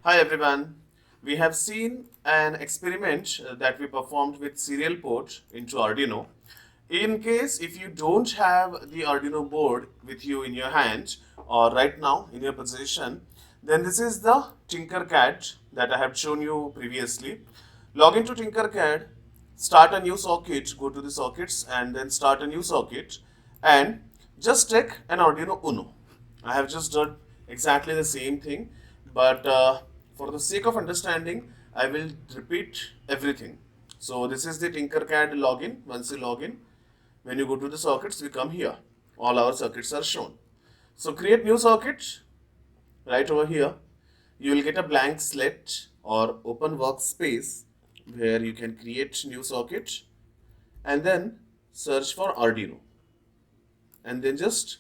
Hi everyone. We have seen an experiment that we performed with serial port into Arduino. In case if you don't have the Arduino board with you in your hand or right now in your possession, then this is the Tinkercad that I have shown you previously. Log into Tinkercad, start a new socket, go to the sockets and then start a new socket and just take an Arduino Uno. I have just done exactly the same thing, but for the sake of understanding, I will repeat everything. So this is the Tinkercad login. Once you log in, when you go to the sockets, we come here. All our circuits are shown. So create new socket right over here. You will get a blank slate or open workspace where you can create new socket and then search for Arduino and then just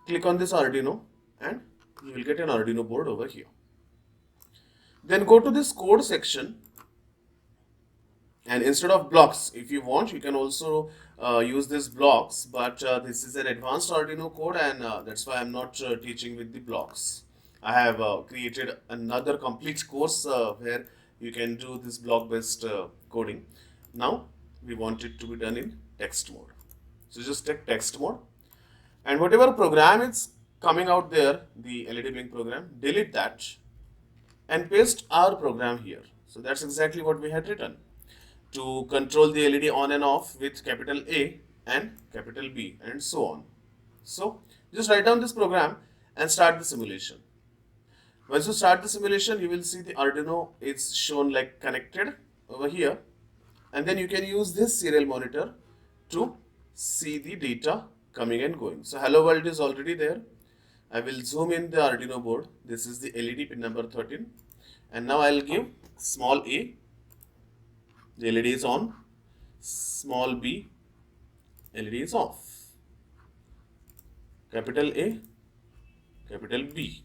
click on this Arduino and you will get an Arduino board over here. Then go to this code section and instead of blocks, if you want, you can also use these blocks, but this is an advanced Arduino code and that's why I'm not teaching with the blocks. I have created another complete course where you can do this block based coding. Now we want it to be done in text mode. So just take text mode and whatever program is coming out there, the LED blink program, delete that and paste our program here. So that's exactly what we had written to control the LED on and off with capital A and capital B and so on. So just write down this program and start the simulation. Once you start the simulation, you will see the Arduino is shown like connected over here, and then you can use this serial monitor to see the data coming and going. So hello world is already there. I will zoom in the Arduino board. This is the LED pin number 13 and now I'll give small a, the LED is on, small b, LED is off, capital A, capital B.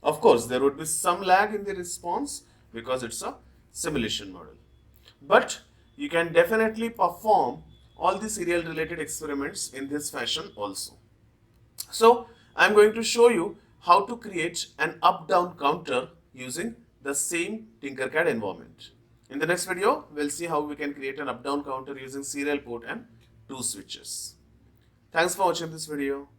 Of course, there would be some lag in the response because it's a simulation model. But you can definitely perform all the serial related experiments in this fashion also. So I'm going to show you how to create an up-down counter using the same Tinkercad environment. In the next video, we'll see how we can create an up-down counter using serial port and two switches. Thanks for watching this video.